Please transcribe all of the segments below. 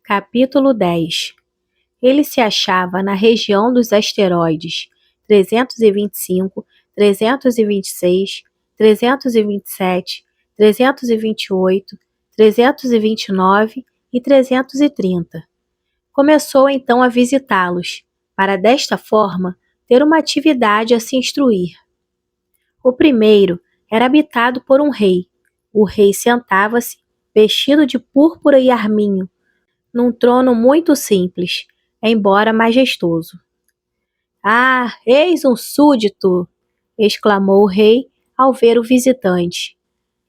Capítulo 10. Ele se achava na região dos asteroides 325, 326, 327, 328, 329 e 330. Começou então a visitá-los, para desta forma ter uma atividade a se instruir. O primeiro era habitado por um rei. O rei sentava-se, vestido de púrpura e arminho, num trono muito simples, embora majestoso. "Ah, eis um súdito!" exclamou o rei ao ver o visitante.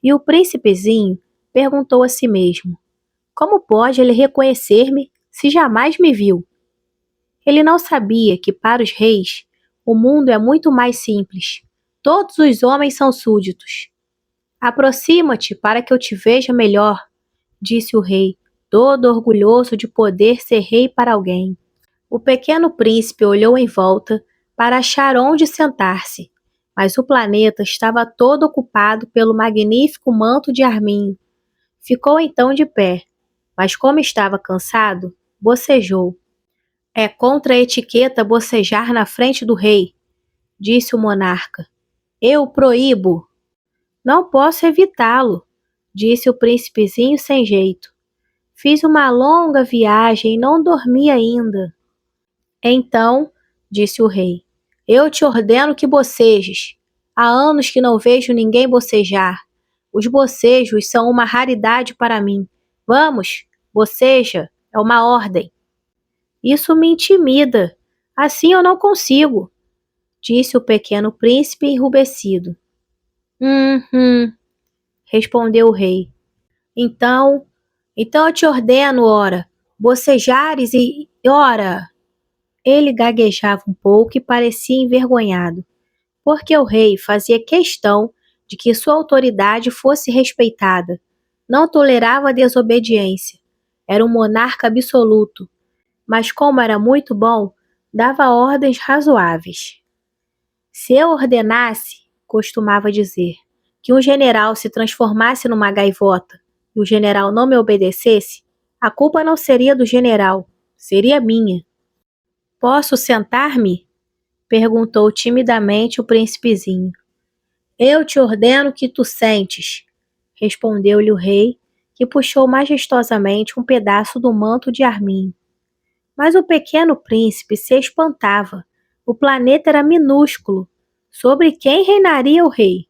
E o príncipezinho perguntou a si mesmo: "Como pode ele reconhecer-me se jamais me viu?" Ele não sabia que para os reis o mundo é muito mais simples. Todos os homens são súditos. "Aproxima-te para que eu te veja melhor", disse o rei, todo orgulhoso de poder ser rei para alguém. O pequeno príncipe olhou em volta para achar onde sentar-se, mas o planeta estava todo ocupado pelo magnífico manto de arminho. Ficou então de pé, mas como estava cansado, bocejou. "É contra a etiqueta bocejar na frente do rei", disse o monarca. "Eu proíbo." "Não posso evitá-lo", disse o príncipezinho sem jeito. "Fiz uma longa viagem e não dormi ainda." "Então", disse o rei, "eu te ordeno que bocejes. Há anos que não vejo ninguém bocejar. Os bocejos são uma raridade para mim. Vamos, boceja, é uma ordem." "Isso me intimida. Assim eu não consigo", disse o pequeno príncipe enrubescido. Respondeu o rei. Então eu te ordeno, ora, bocejares ora." Ele gaguejava um pouco e parecia envergonhado, porque o rei fazia questão de que sua autoridade fosse respeitada. Não tolerava a desobediência. Era um monarca absoluto, mas como era muito bom, dava ordens razoáveis. "Se eu ordenasse", costumava dizer, "que um general se transformasse numa gaivota e o general não me obedecesse, a culpa não seria do general, seria minha." "Posso sentar-me?" perguntou timidamente o príncipezinho. "Eu te ordeno que tu sentes", respondeu-lhe o rei, que puxou majestosamente um pedaço do manto de arminho. Mas o pequeno príncipe se espantava. O planeta era minúsculo. Sobre quem reinaria o rei?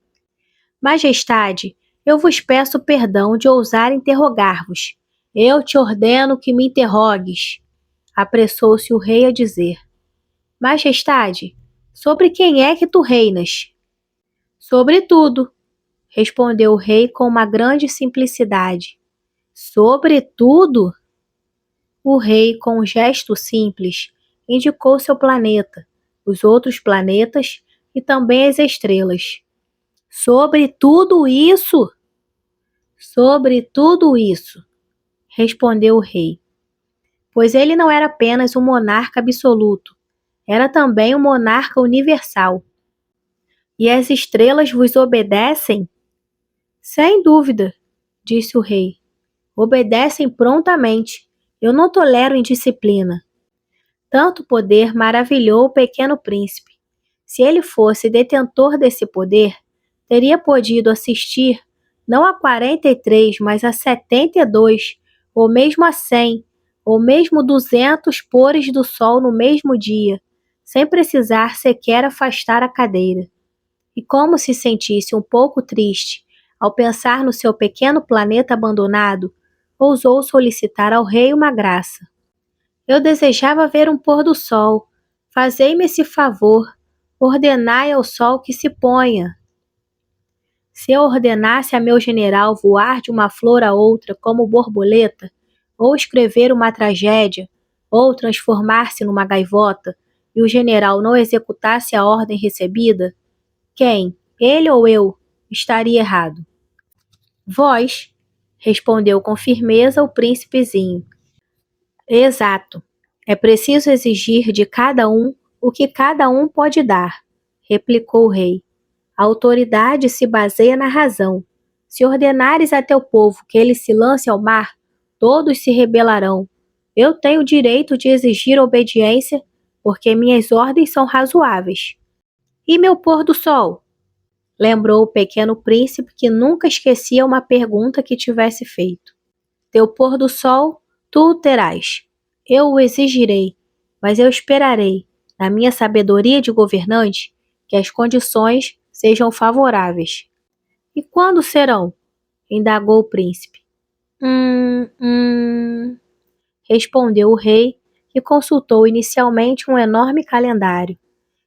"Majestade, eu vos peço perdão de ousar interrogar-vos. Eu te ordeno que me interrogues", apressou-se o rei a dizer. "Majestade, sobre quem é que tu reinas?" "Sobre tudo", respondeu o rei com uma grande simplicidade. "Sobre tudo?" O rei, com um gesto simples, indicou seu planeta, os outros planetas e também as estrelas. "Sobre tudo isso?" "Sobre tudo isso", respondeu o rei, pois ele não era apenas um monarca absoluto, era também um monarca universal. "E as estrelas vos obedecem?" "Sem dúvida", disse o rei. "Obedecem prontamente. Eu não tolero indisciplina." Tanto poder maravilhou o pequeno príncipe. Se ele fosse detentor desse poder, teria podido assistir não a 43, mas a 72, ou mesmo a 100, ou mesmo 200 pôres do sol no mesmo dia, sem precisar sequer afastar a cadeira. E como se sentisse um pouco triste ao pensar no seu pequeno planeta abandonado, ousou solicitar ao rei uma graça. "Eu desejava ver um pôr do sol. Fazei-me esse favor. Ordenai ao sol que se ponha." "Se eu ordenasse a meu general voar de uma flor a outra como borboleta, ou escrever uma tragédia, ou transformar-se numa gaivota, e o general não executasse a ordem recebida, quem, ele ou eu, estaria errado?" "Vós", respondeu com firmeza o príncipezinho. "Exato. É preciso exigir de cada um o que cada um pode dar", replicou o rei. "A autoridade se baseia na razão. Se ordenares a teu povo que ele se lance ao mar, todos se rebelarão. Eu tenho o direito de exigir obediência porque minhas ordens são razoáveis. E meu pôr do sol? Lembrou o pequeno príncipe que nunca esquecia uma pergunta que tivesse feito. Teu pôr do sol, tu o terás. Eu o exigirei, mas eu esperarei, na minha sabedoria de governante, que as condições sejam favoráveis. E quando serão? Indagou o príncipe. Respondeu o rei, que consultou inicialmente um enorme calendário.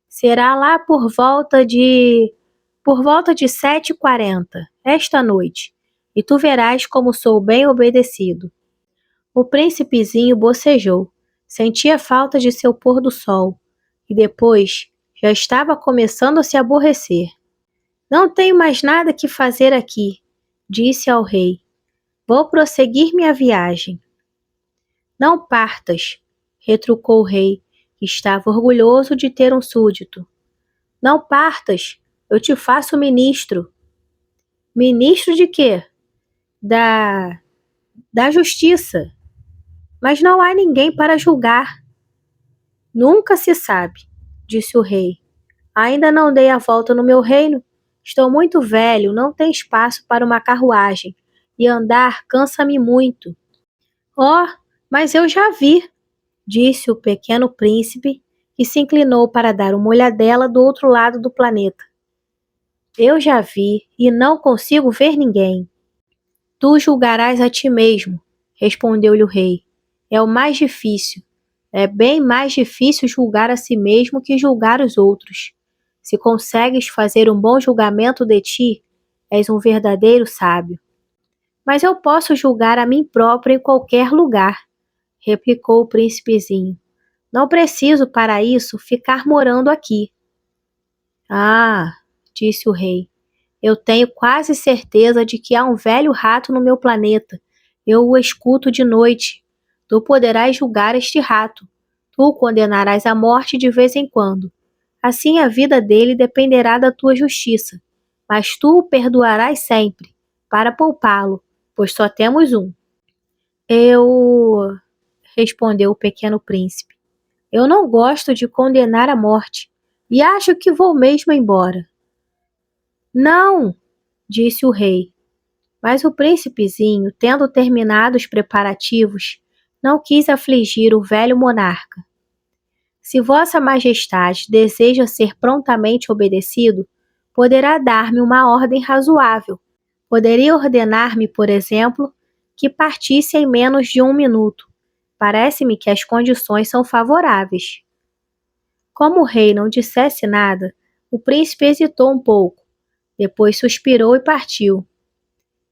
Será lá por volta de 7h40, esta noite, e tu verás como sou bem obedecido. O príncipezinho bocejou, sentia falta de seu pôr do sol, e depois já estava começando a se aborrecer. Não tenho mais nada que fazer aqui, disse ao rei. Vou prosseguir minha viagem. Não partas, retrucou o rei, que estava orgulhoso de ter um súdito. Não partas, eu te faço ministro. Ministro de quê? Da justiça. Mas não há ninguém para julgar. Nunca se sabe, disse o rei. Ainda não dei a volta no meu reino. Estou muito velho, não tem espaço para uma carruagem, e andar cansa-me muito. Oh, mas eu já vi, disse o pequeno príncipe, que se inclinou para dar uma olhadela do outro lado do planeta. Eu já vi e não consigo ver ninguém. Tu julgarás a ti mesmo, respondeu-lhe o rei. É o mais difícil. É bem mais difícil julgar a si mesmo que julgar os outros. Se consegues fazer um bom julgamento de ti, és um verdadeiro sábio. Mas eu posso julgar a mim próprio em qualquer lugar, replicou o príncipezinho. Não preciso, para isso, ficar morando aqui. Ah, disse o rei, eu tenho quase certeza de que há um velho rato no meu planeta. Eu o escuto de noite. Tu poderás julgar este rato. Tu o condenarás à morte de vez em quando. Assim a vida dele dependerá da tua justiça. Mas tu o perdoarás sempre, para poupá-lo, pois só temos um. Respondeu o pequeno príncipe. Eu não gosto de condenar à morte, e acho que vou mesmo embora. Não, disse o rei. Mas o príncipezinho, tendo terminado os preparativos, não quis afligir o velho monarca. Se Vossa Majestade deseja ser prontamente obedecido, poderá dar-me uma ordem razoável. Poderia ordenar-me, por exemplo, que partisse em menos de 1 minuto. Parece-me que as condições são favoráveis. Como o rei não dissesse nada, o príncipe hesitou um pouco, depois suspirou e partiu.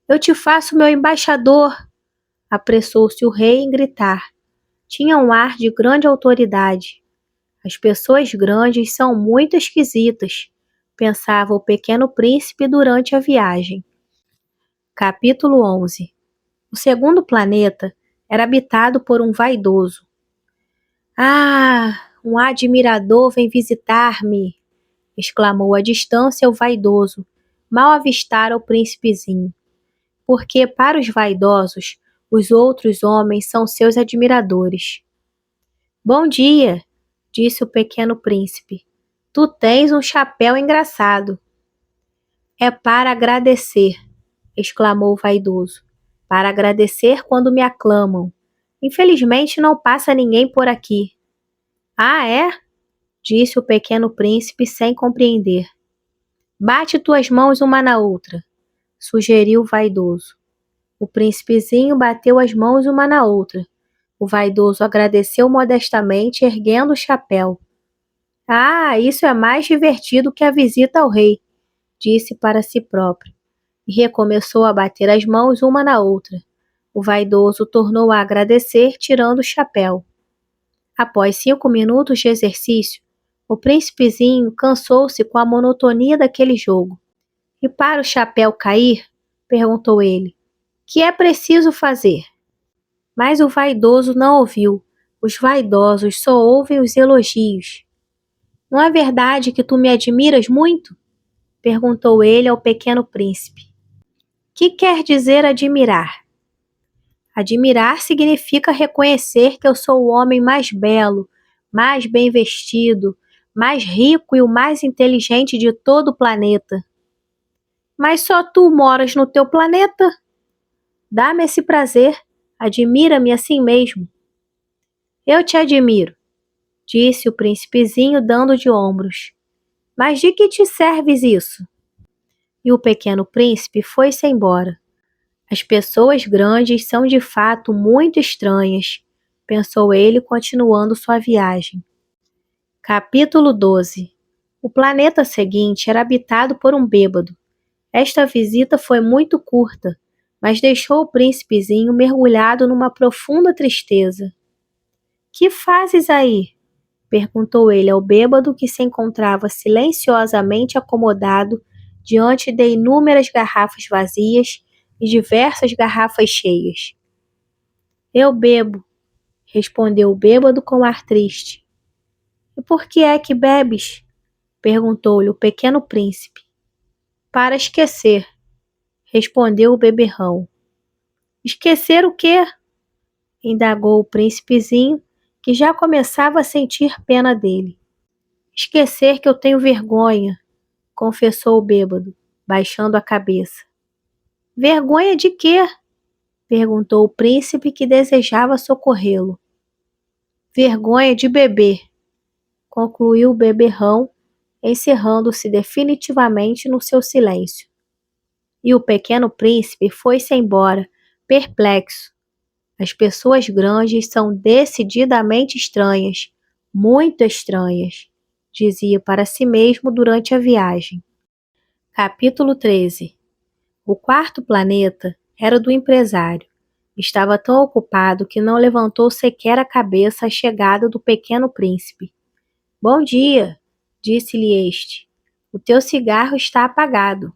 Eu te faço meu embaixador, apressou-se o rei em gritar. Tinha um ar de grande autoridade. As pessoas grandes são muito esquisitas, pensava o pequeno príncipe durante a viagem. Capítulo 11. O segundo planeta era habitado por um vaidoso. Ah, um admirador vem visitar-me, exclamou à distância o vaidoso, mal avistara o príncipezinho. Porque para os vaidosos, os outros homens são seus admiradores. Bom dia, disse o pequeno príncipe. Tu tens um chapéu engraçado. É para agradecer, exclamou o vaidoso. Para agradecer quando me aclamam. Infelizmente não passa ninguém por aqui. Ah, é? Disse o pequeno príncipe sem compreender. Bate tuas mãos uma na outra, sugeriu o vaidoso. O príncipezinho bateu as mãos uma na outra. O vaidoso agradeceu modestamente, erguendo o chapéu. Ah, isso é mais divertido que a visita ao rei, disse para si próprio, e recomeçou a bater as mãos uma na outra. O vaidoso tornou a agradecer, tirando o chapéu. Após 5 minutos de exercício, o príncipezinho cansou-se com a monotonia daquele jogo. E para o chapéu cair, perguntou ele, que é preciso fazer? Mas o vaidoso não ouviu. Os vaidosos só ouvem os elogios. Não é verdade que tu me admiras muito? Perguntou ele ao pequeno príncipe. Que quer dizer admirar? Admirar significa reconhecer que eu sou o homem mais belo, mais bem vestido, mais rico e o mais inteligente de todo o planeta. Mas só tu moras no teu planeta? Dá-me esse prazer, admira-me assim mesmo. Eu te admiro, disse o príncipezinho dando de ombros. Mas de que te serves isso? E o pequeno príncipe foi-se embora. As pessoas grandes são de fato muito estranhas, pensou ele continuando sua viagem. Capítulo 12. O planeta seguinte era habitado por um bêbado. Esta visita foi muito curta, mas deixou o príncipezinho mergulhado numa profunda tristeza. Que fazes aí? Perguntou ele ao bêbado que se encontrava silenciosamente acomodado diante de inúmeras garrafas vazias e diversas garrafas cheias. Eu bebo, respondeu o bêbado com ar triste. E por que é que bebes? Perguntou-lhe o pequeno príncipe. Para esquecer, respondeu o beberrão. Esquecer o quê? Indagou o príncipezinho, que já começava a sentir pena dele. Esquecer que eu tenho vergonha, confessou o bêbado, baixando a cabeça. Vergonha de quê? Perguntou o príncipe que desejava socorrê-lo. Vergonha de beber, concluiu o beberrão, encerrando-se definitivamente no seu silêncio. E o pequeno príncipe foi-se embora, perplexo. As pessoas grandes são decididamente estranhas, muito estranhas, dizia para si mesmo durante a viagem. Capítulo 13. O quarto planeta era do empresário. Estava tão ocupado que não levantou sequer a cabeça à chegada do pequeno príncipe. Bom dia, disse-lhe este. O teu cigarro está apagado.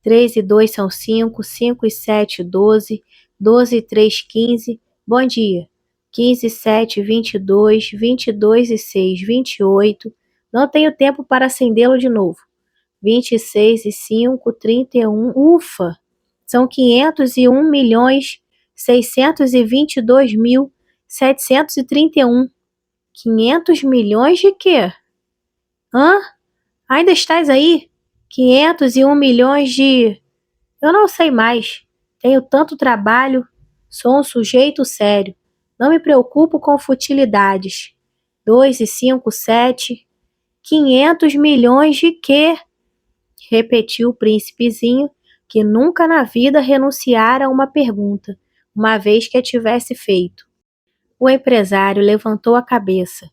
3 e 2 são 5, 5 e 7, 12, 12 e 3, 15. Bom dia. 15 e 7, 22, 22 e 6, 28. Não tenho tempo para acendê-lo de novo. 26 e 5, 31. Ufa! São 501.622.731. 500 milhões de quê? Hã? Ainda estás aí? 501 milhões de... Eu não sei mais. Tenho tanto trabalho. Sou um sujeito sério. Não me preocupo com futilidades. 2 e 5, 7. 500 milhões de quê? Repetiu o príncipezinho, que nunca na vida renunciara a uma pergunta, uma vez que a tivesse feito. O empresário levantou a cabeça.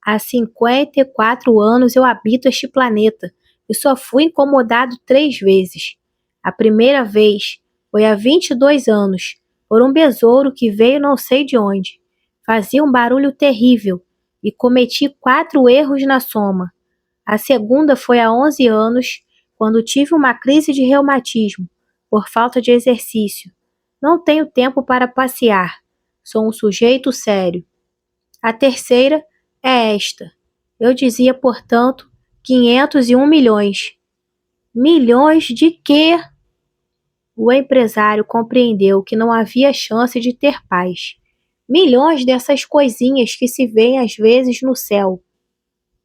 Há 54 anos eu habito este planeta e só fui incomodado 3 vezes. A primeira vez foi há 22 anos, por um besouro que veio não sei de onde. Fazia um barulho terrível e cometi 4 erros na soma. A segunda foi há 11 anos, quando tive uma crise de reumatismo, por falta de exercício. Não tenho tempo para passear. Sou um sujeito sério. A terceira é esta. Eu dizia, portanto, 501 milhões. Milhões de quê? O empresário compreendeu que não havia chance de ter paz. Milhões dessas coisinhas que se veem às vezes no céu.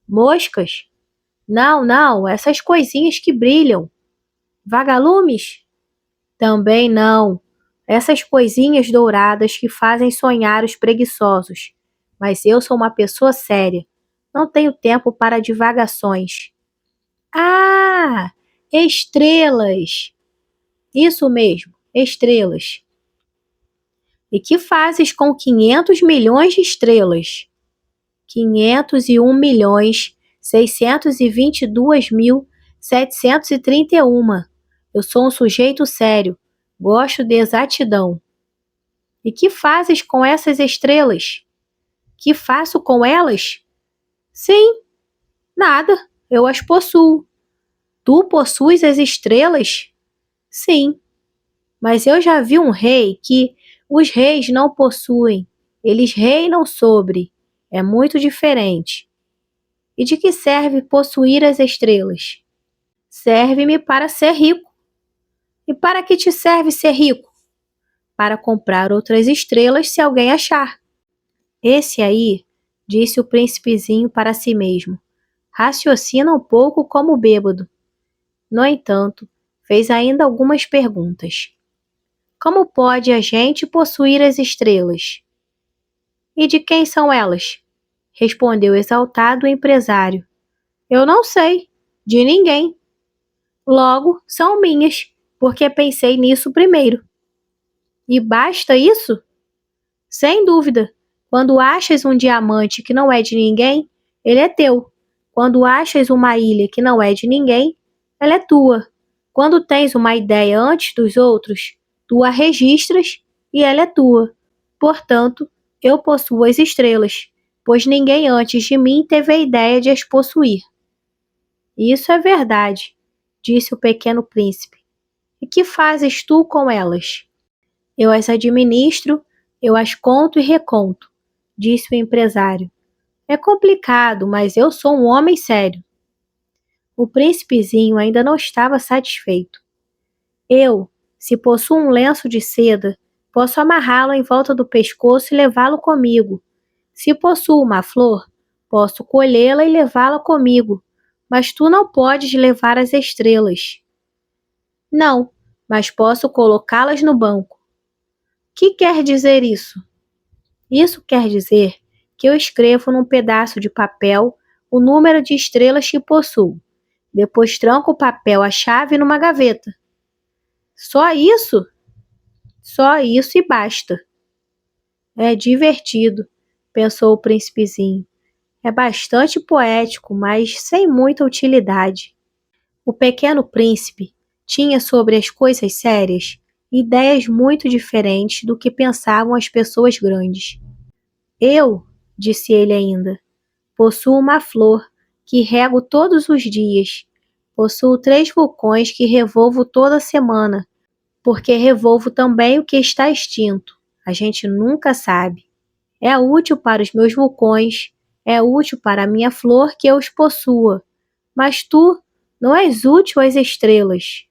Moscas? Não, essas coisinhas que brilham. Vagalumes? Também não. Essas coisinhas douradas que fazem sonhar os preguiçosos. Mas eu sou uma pessoa séria. Não tenho tempo para divagações. Ah! Estrelas! Isso mesmo, estrelas. E que fazes com 500 milhões de estrelas? 501.622.731. Eu sou um sujeito sério. Gosto de exatidão. E que fazes com essas estrelas? Que faço com elas? Sim, nada. Eu as possuo. Tu possuis as estrelas? Sim. Mas eu já vi um rei que os reis não possuem. Eles reinam sobre. É muito diferente. E de que serve possuir as estrelas? Serve-me para ser rico. E para que te serve ser rico? para comprar outras estrelas se alguém achar. Esse aí, disse o príncipezinho para si mesmo, raciocina um pouco como bêbado. No entanto, fez ainda algumas perguntas. Como pode a gente possuir as estrelas? E de quem são elas? Respondeu exaltado o empresário. Eu não sei, de ninguém. Logo, são minhas, porque pensei nisso primeiro. E basta isso? Sem dúvida. Quando achas um diamante que não é de ninguém, ele é teu. Quando achas uma ilha que não é de ninguém, ela é tua. Quando tens uma ideia antes dos outros, tu a registras e ela é tua. Portanto, eu possuo as estrelas, pois ninguém antes de mim teve a ideia de as possuir. Isso é verdade, disse o pequeno príncipe. E que fazes tu com elas? Eu as administro, eu as conto e reconto, disse o empresário. É complicado, mas eu sou um homem sério. O príncipezinho ainda não estava satisfeito. Eu, se possuo um lenço de seda, posso amarrá-lo em volta do pescoço e levá-lo comigo. Se possuo uma flor, posso colhê-la e levá-la comigo, mas tu não podes levar as estrelas. Não, mas posso colocá-las no banco. Que quer dizer isso? Isso quer dizer que eu escrevo num pedaço de papel o número de estrelas que possuo. Depois tranco o papel à chave numa gaveta. Só isso? Só isso e basta. É divertido, pensou o príncipezinho. É bastante poético, mas sem muita utilidade. O pequeno príncipe tinha sobre as coisas sérias ideias muito diferentes do que pensavam as pessoas grandes. Eu, disse ele ainda, possuo uma flor que rego todos os dias. Possuo 3 vulcões que revolvo toda semana, porque revolvo também o que está extinto. A gente nunca sabe. É útil para os meus vulcões, é útil para a minha flor que eu os possua. Mas tu não és útil às estrelas.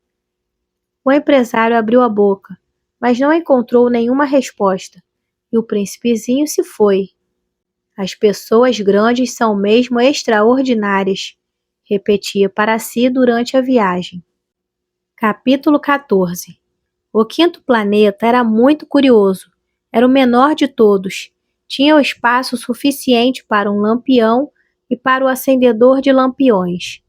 O empresário abriu a boca, mas não encontrou nenhuma resposta, e o príncipezinho se foi. As pessoas grandes são mesmo extraordinárias, repetia para si durante a viagem. Capítulo 14. O quinto planeta era muito curioso. Era o menor de todos. Tinha o espaço suficiente para um lampião e para o acendedor de lampiões.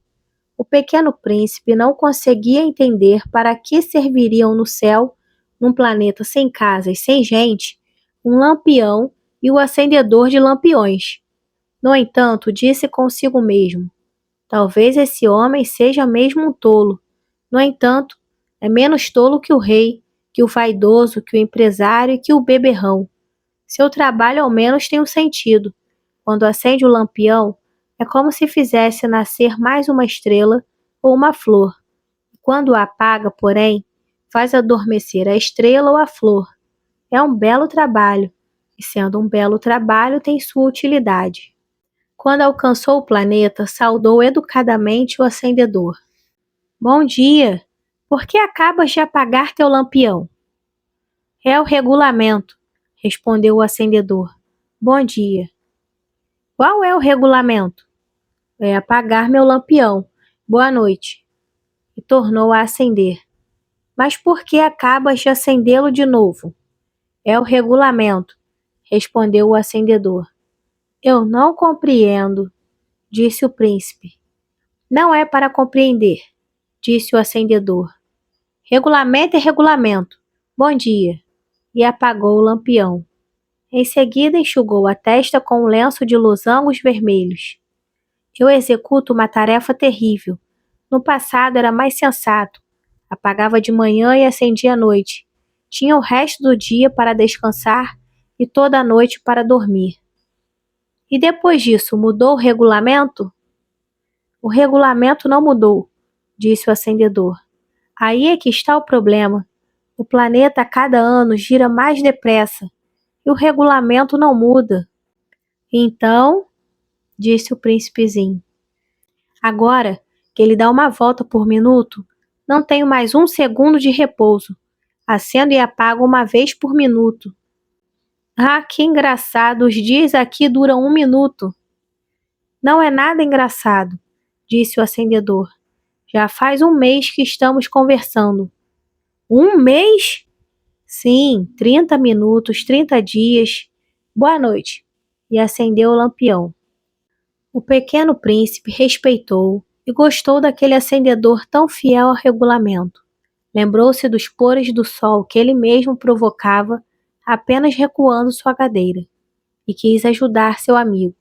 O pequeno príncipe não conseguia entender para que serviriam no céu, num planeta sem casas, sem gente, um lampião e o acendedor de lampiões. No entanto, disse consigo mesmo: talvez esse homem seja mesmo um tolo. No entanto, é menos tolo que o rei, que o vaidoso, que o empresário e que o beberrão. Seu trabalho ao menos tem um sentido. Quando acende o lampião, é como se fizesse nascer mais uma estrela ou uma flor. Quando o apaga, porém, faz adormecer a estrela ou a flor. É um belo trabalho, e sendo um belo trabalho, tem sua utilidade. Quando alcançou o planeta, saudou educadamente o acendedor. Bom dia! Por que acabas de apagar teu lampião? É o regulamento, respondeu o acendedor. Bom dia. Qual é o regulamento? É apagar meu lampião. Boa noite. E tornou a acender. Mas por que acabas de acendê-lo de novo? É o regulamento, respondeu o acendedor. Eu não compreendo, disse o príncipe. Não é para compreender, disse o acendedor. Regulamento é regulamento. Bom dia. E apagou o lampião. Em seguida enxugou a testa com um lenço de losangos vermelhos. Eu executo uma tarefa terrível. No passado era mais sensato. Apagava de manhã e acendia à noite. Tinha o resto do dia para descansar e toda a noite para dormir. E depois disso, mudou o regulamento? O regulamento não mudou, disse o acendedor. Aí é que está o problema. O planeta a cada ano gira mais depressa e o regulamento não muda. Então, disse o príncipezinho, agora que ele dá uma volta por minuto, não tenho mais um segundo de repouso. acendo e apago uma vez por minuto. Ah, que engraçado, os dias aqui duram 1 minuto. Não é nada engraçado, disse o acendedor. Já faz 1 mês que estamos conversando. 1 mês? Sim, 30 minutos, 30 dias. Boa noite. E acendeu o lampião. O pequeno príncipe respeitou e gostou daquele acendedor tão fiel ao regulamento. Lembrou-se dos pores do sol que ele mesmo provocava apenas recuando sua cadeira, e quis ajudar seu amigo.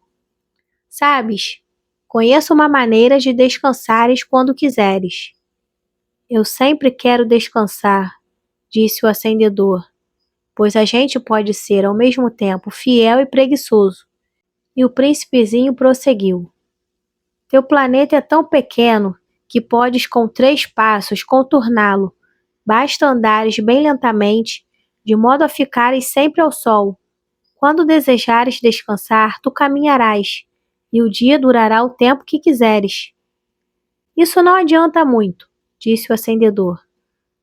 Sabes, conheço uma maneira de descansares quando quiseres. Eu sempre quero descansar, disse o acendedor, pois a gente pode ser ao mesmo tempo fiel e preguiçoso. E o príncipezinho prosseguiu. Teu planeta é tão pequeno que podes com 3 passos contorná-lo. Basta andares bem lentamente, de modo a ficares sempre ao sol. Quando desejares descansar, tu caminharás, e o dia durará o tempo que quiseres. Isso não adianta muito, disse o acendedor.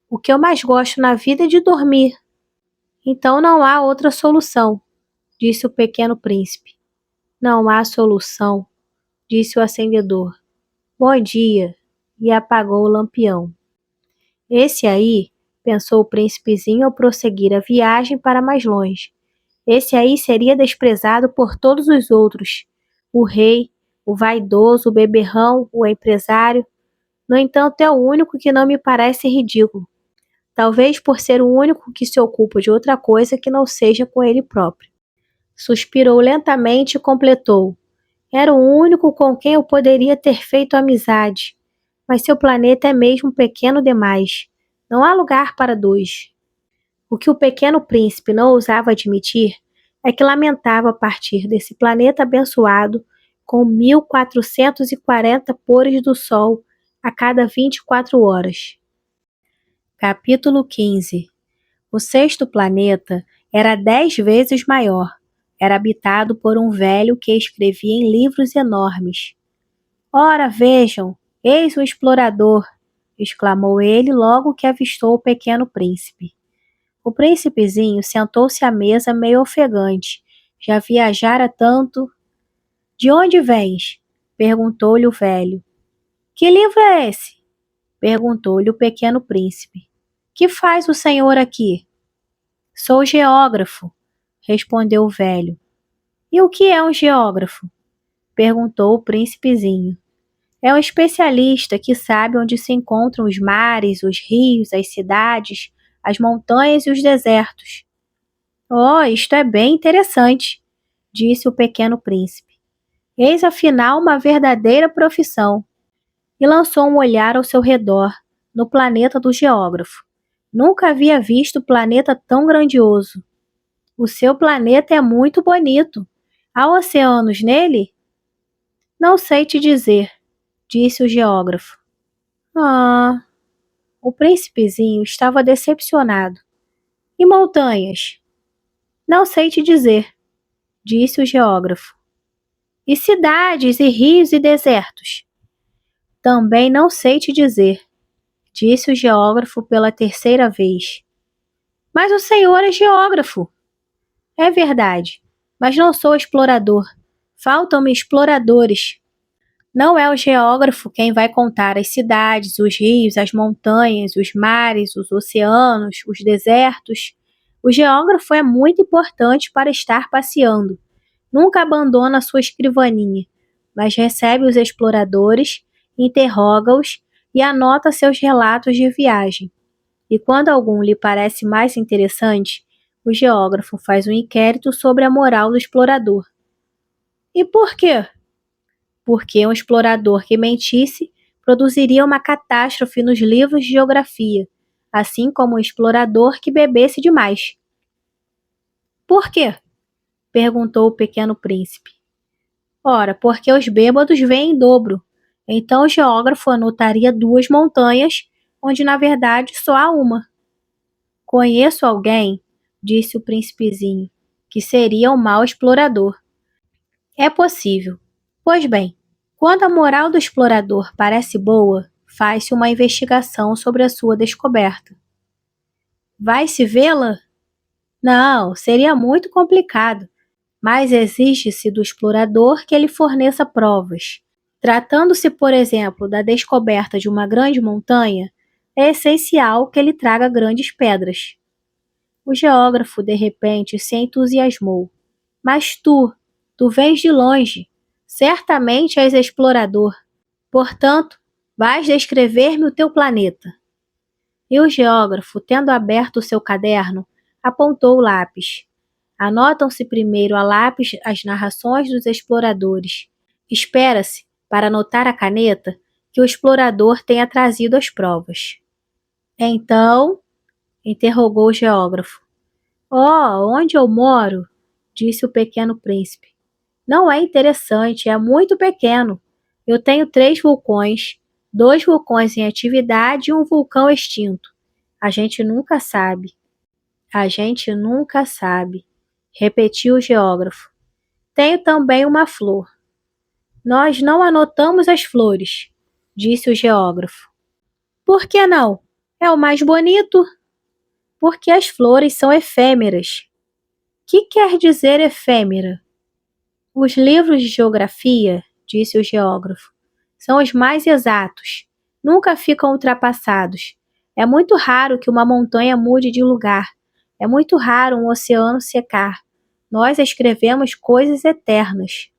O que eu mais gosto na vida é de dormir. Então não há outra solução, disse o pequeno príncipe. Não há solução, disse o acendedor. Bom dia, e apagou o lampião. Esse aí, pensou o príncipezinho ao prosseguir a viagem para mais longe. Esse aí seria desprezado por todos os outros. O rei, o vaidoso, o beberrão, o empresário. No entanto, é o único que não me parece ridículo. Talvez por ser o único que se ocupa de outra coisa que não seja com ele próprio. Suspirou lentamente e completou. Era o único com quem eu poderia ter feito amizade. Mas seu planeta é mesmo pequeno demais. Não há lugar para 2. O que o pequeno príncipe não ousava admitir é que lamentava partir desse planeta abençoado com 1440 pores do sol a cada 24 horas. Capítulo 15. O 6º planeta era 10 vezes maior. Era habitado por um velho que escrevia em livros enormes. Ora, vejam, eis o explorador, exclamou ele logo que avistou o pequeno príncipe. O príncipezinho sentou-se à mesa meio ofegante. Já viajara tanto. De onde vens? Perguntou-lhe o velho. Que livro é esse? Perguntou-lhe o pequeno príncipe. Que faz o senhor aqui? Sou geógrafo, respondeu o velho. E o que é um geógrafo? Perguntou o príncipezinho. É um especialista que sabe onde se encontram os mares, os rios, as cidades, as montanhas e os desertos. Oh, isto é bem interessante, disse o pequeno príncipe. Eis afinal uma verdadeira profissão. E lançou um olhar ao seu redor, no planeta do geógrafo. Nunca havia visto planeta tão grandioso. O seu planeta é muito bonito. Há oceanos nele? Não sei te dizer, disse o geógrafo. Ah, o príncipezinho estava decepcionado. E montanhas? Não sei te dizer, disse o geógrafo. E cidades, e rios e desertos? Também não sei te dizer, disse o geógrafo pela 3ª vez. Mas o senhor é geógrafo. É verdade, mas não sou explorador. Faltam-me exploradores. Não é o geógrafo quem vai contar as cidades, os rios, as montanhas, os mares, os oceanos, os desertos. O geógrafo é muito importante para estar passeando. Nunca abandona sua escrivaninha, mas recebe os exploradores, interroga-os e anota seus relatos de viagem. E quando algum lhe parece mais interessante, o geógrafo faz um inquérito sobre a moral do explorador. E por quê? Porque um explorador que mentisse produziria uma catástrofe nos livros de geografia, assim como um explorador que bebesse demais. Por quê? Perguntou o pequeno príncipe. Ora, porque os bêbados vêm em dobro. Então o geógrafo anotaria 2 montanhas, onde na verdade só há uma. Conheço alguém, disse o príncipezinho, que seria um mau explorador. É possível. Pois bem, quando a moral do explorador parece boa, faz-se uma investigação sobre a sua descoberta. Vai-se vê-la? Não, seria muito complicado, mas exige-se do explorador que ele forneça provas. Tratando-se, por exemplo, da descoberta de uma grande montanha, é essencial que ele traga grandes pedras. O geógrafo, de repente, se entusiasmou. Mas tu vens de longe. Certamente és explorador. Portanto, vais descrever-me o teu planeta. E o geógrafo, tendo aberto o seu caderno, apontou o lápis. Anotam-se primeiro a lápis as narrações dos exploradores. Espera-se, para anotar a caneta, que o explorador tenha trazido as provas. Então, interrogou o geógrafo. Oh, onde eu moro? Disse o pequeno príncipe. Não é interessante, é muito pequeno. Eu tenho 3 vulcões, 2 vulcões em atividade e um vulcão extinto. A gente nunca sabe. A gente nunca sabe, repetiu o geógrafo. Tenho também uma flor. Nós não anotamos as flores, disse o geógrafo. Por que não? É o mais bonito. Porque as flores são efêmeras. Que quer dizer efêmera? Os livros de geografia, disse o geógrafo, são os mais exatos. Nunca ficam ultrapassados. É muito raro que uma montanha mude de lugar. É muito raro um oceano secar. Nós escrevemos coisas eternas.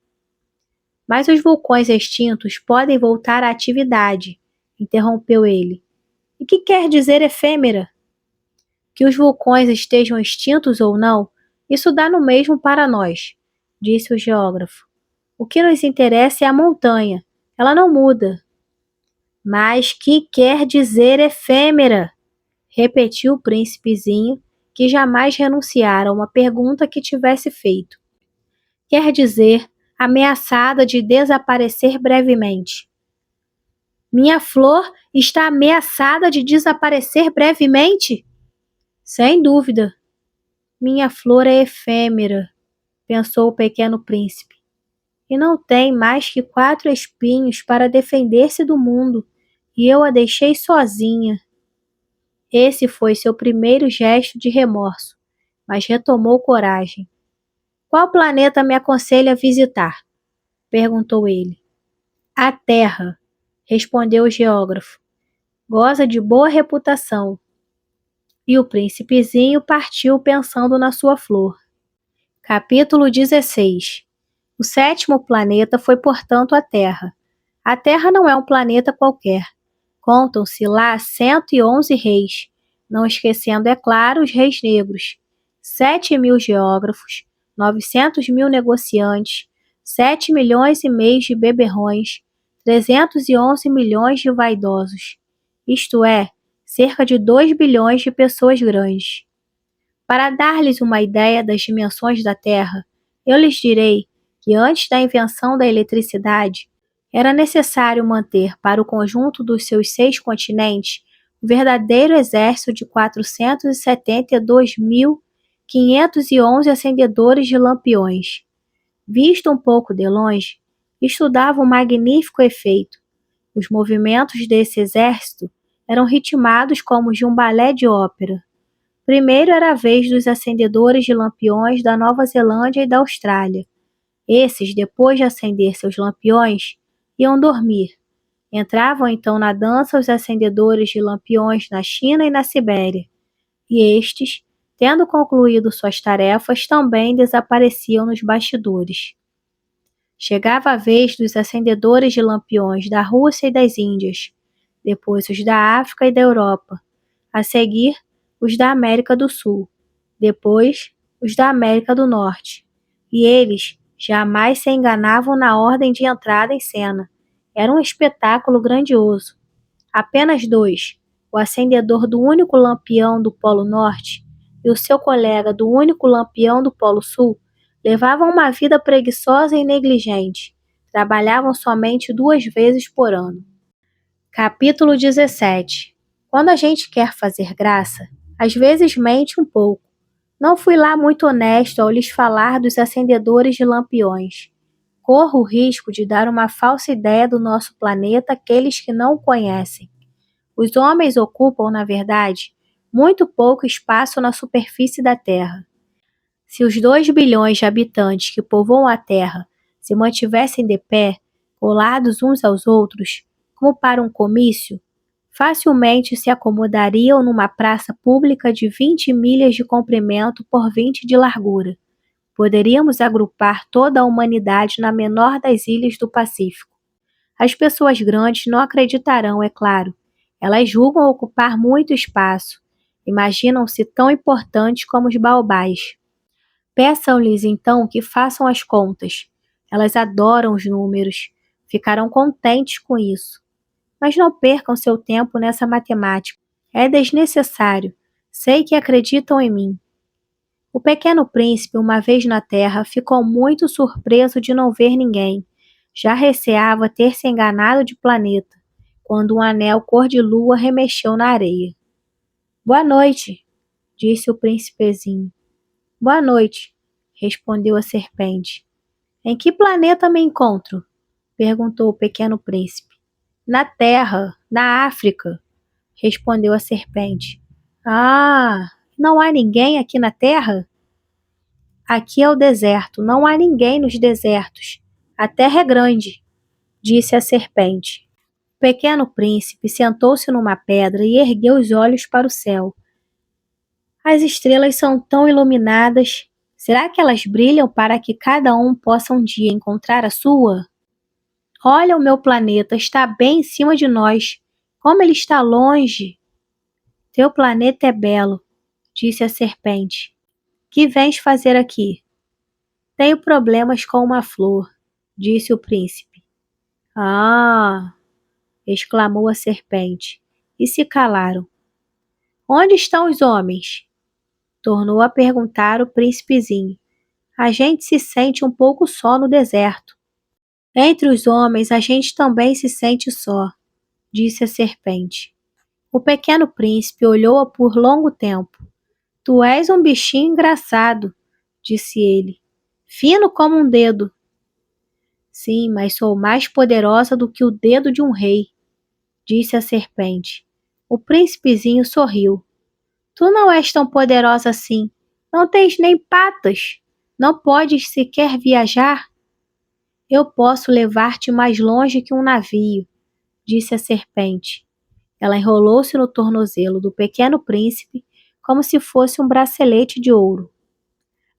Mas os vulcões extintos podem voltar à atividade, interrompeu ele. E que quer dizer efêmera? Que os vulcões estejam extintos ou não, isso dá no mesmo para nós, disse o geógrafo. O que nos interessa é a montanha. Ela não muda. Mas que quer dizer efêmera? Repetiu o príncipezinho, que jamais renunciara a uma pergunta que tivesse feito. Quer dizer, ameaçada de desaparecer brevemente. Minha flor está ameaçada de desaparecer brevemente? Sem dúvida. Minha flor é efêmera, pensou o pequeno príncipe. E não tem mais que 4 espinhos para defender-se do mundo, e eu a deixei sozinha. Esse foi seu primeiro gesto de remorso, mas retomou coragem. Qual planeta me aconselha a visitar? Perguntou ele. A Terra, respondeu o geógrafo. Goza de boa reputação. E o príncipezinho partiu pensando na sua flor. Capítulo 16. O 7º planeta foi, portanto, a Terra. A Terra não é um planeta qualquer. Contam-se lá 111 reis, não esquecendo, é claro, os reis negros, 7.000 geógrafos, 900.000 negociantes, 7 milhões e meio de beberrões, 311 milhões de vaidosos, isto é, cerca de 2 bilhões de pessoas grandes. Para dar-lhes uma ideia das dimensões da Terra, eu lhes direi que antes da invenção da eletricidade, era necessário manter para o conjunto dos seus 6 continentes um verdadeiro exército de 472.511 acendedores de lampiões. Visto um pouco de longe, estudava o magnífico efeito. Os movimentos desse exército eram ritmados como os de um balé de ópera. Primeiro era a vez dos acendedores de lampiões da Nova Zelândia e da Austrália. Esses, depois de acender seus lampiões, iam dormir. Entravam então na dança os acendedores de lampiões na China e na Sibéria. E estes, tendo concluído suas tarefas, também desapareciam nos bastidores. Chegava a vez dos acendedores de lampiões da Rússia e das Índias, depois os da África e da Europa, a seguir os da América do Sul, depois os da América do Norte. E eles jamais se enganavam na ordem de entrada em cena. Era um espetáculo grandioso. Apenas 2, o acendedor do único lampião do Polo Norte e o seu colega do único lampião do Polo Sul, levavam uma vida preguiçosa e negligente. Trabalhavam somente 2 vezes por ano. Capítulo 17. Quando a gente quer fazer graça, às vezes mente um pouco. Não fui lá muito honesto ao lhes falar dos acendedores de lampiões. Corro o risco de dar uma falsa ideia do nosso planeta àqueles que não o conhecem. Os homens ocupam, na verdade, muito pouco espaço na superfície da Terra. Se os 2 bilhões de habitantes que povoam a Terra se mantivessem de pé, colados uns aos outros, como para um comício, facilmente se acomodariam numa praça pública de 20 milhas de comprimento por 20 de largura. Poderíamos agrupar toda a humanidade na menor das ilhas do Pacífico. As pessoas grandes não acreditarão, é claro. Elas julgam ocupar muito espaço. Imaginam-se tão importantes como os baobás. Peçam-lhes então que façam as contas. Elas adoram os números. Ficarão contentes com isso. Mas não percam seu tempo nessa matemática. É desnecessário. Sei que acreditam em mim. O pequeno príncipe, uma vez na terra, ficou muito surpreso de não ver ninguém. Já receava ter se enganado de planeta, quando um anel cor-de-lua remexeu na areia. Boa noite, disse o príncipezinho. Boa noite, respondeu a serpente. Em que planeta me encontro? Perguntou o pequeno príncipe. Na Terra, na África, respondeu a serpente. Ah, não há ninguém aqui na Terra? Aqui é o deserto, não há ninguém nos desertos. A terra é grande, disse a serpente. O pequeno príncipe sentou-se numa pedra e ergueu os olhos para o céu. As estrelas são tão iluminadas. Será que elas brilham para que cada um possa um dia encontrar a sua? Olha, o meu planeta está bem em cima de nós. Como ele está longe! Teu planeta é belo, disse a serpente. Que vens fazer aqui? Tenho problemas com uma flor, disse o príncipe. Ah! Exclamou a serpente, e se calaram. Onde estão os homens? Tornou a perguntar o príncipezinho. A gente se sente um pouco só no deserto. Entre os homens a gente também se sente só, disse a serpente. O pequeno príncipe olhou-a por longo tempo. Tu és um bichinho engraçado, disse ele. Fino como um dedo. Sim, mas sou mais poderosa do que o dedo de um rei, disse a serpente. O príncipezinho sorriu. Tu não és tão poderosa assim. Não tens nem patas. Não podes sequer viajar. Eu posso levar-te mais longe que um navio, disse a serpente. Ela enrolou-se no tornozelo do pequeno príncipe como se fosse um bracelete de ouro.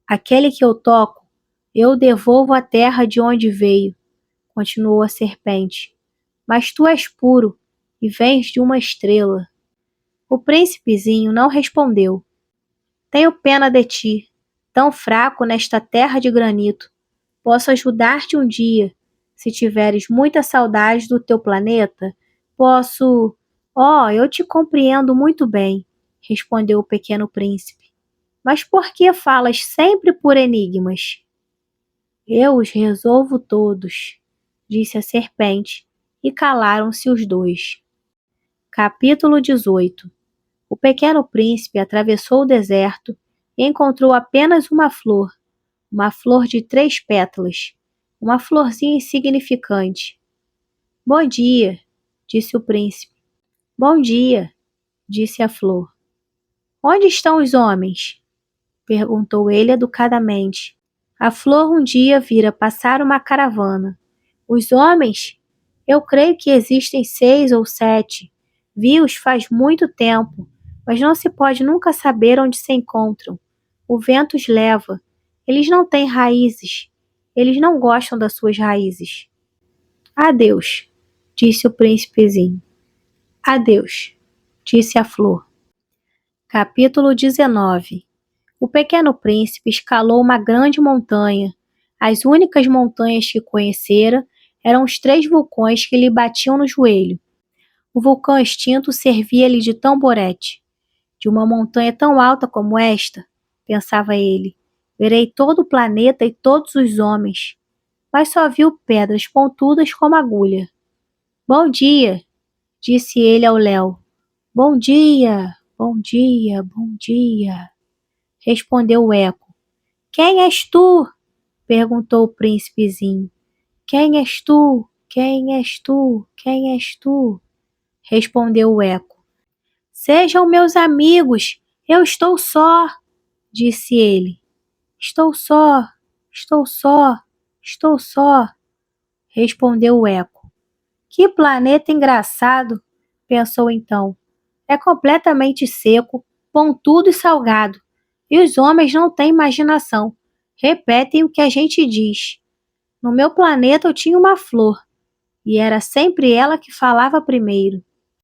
Aquele que eu toco, eu devolvo à terra de onde veio, continuou a serpente. Mas tu és puro e vens de uma estrela. O príncipezinho não respondeu. Tenho pena de ti, tão fraco nesta terra de granito. Posso ajudar-te um dia. Se tiveres muita saudade do teu planeta, posso... Oh, eu te compreendo muito bem, respondeu o pequeno príncipe. Mas por que falas sempre por enigmas? Eu os resolvo todos, disse a serpente, e calaram-se os dois. Capítulo 18. O pequeno príncipe atravessou o deserto e encontrou apenas uma flor de 3 pétalas, uma florzinha insignificante. Bom dia, disse o príncipe. Bom dia, disse a flor. Onde estão os homens? Perguntou ele educadamente. A flor um dia vira passar uma caravana. Os homens? Eu creio que existem 6 ou 7. Vi-os faz muito tempo, mas não se pode nunca saber onde se encontram. O vento os leva. Eles não têm raízes. Eles não gostam das suas raízes. Adeus, disse o príncipezinho. Adeus, disse a flor. Capítulo 19. O pequeno príncipe escalou uma grande montanha. As únicas montanhas que conhecera eram os 3 vulcões que lhe batiam no joelho. O vulcão extinto servia-lhe de tamborete. De uma montanha tão alta como esta, pensava ele, verei todo o planeta e todos os homens. Mas só viu pedras pontudas como agulha. Bom dia, disse ele ao léu. Bom dia, bom dia, bom dia, respondeu o eco. Quem és tu? Perguntou o príncipezinho. Quem és tu? Quem és tu? Quem és tu? Respondeu o eco. Sejam meus amigos, eu estou só, disse ele. Estou só, estou só, estou só, respondeu o eco. Que planeta engraçado, pensou então. É completamente seco, pontudo e salgado. E os homens não têm imaginação. Repetem o que a gente diz. No meu planeta eu tinha uma flor, e era sempre ela que falava primeiro.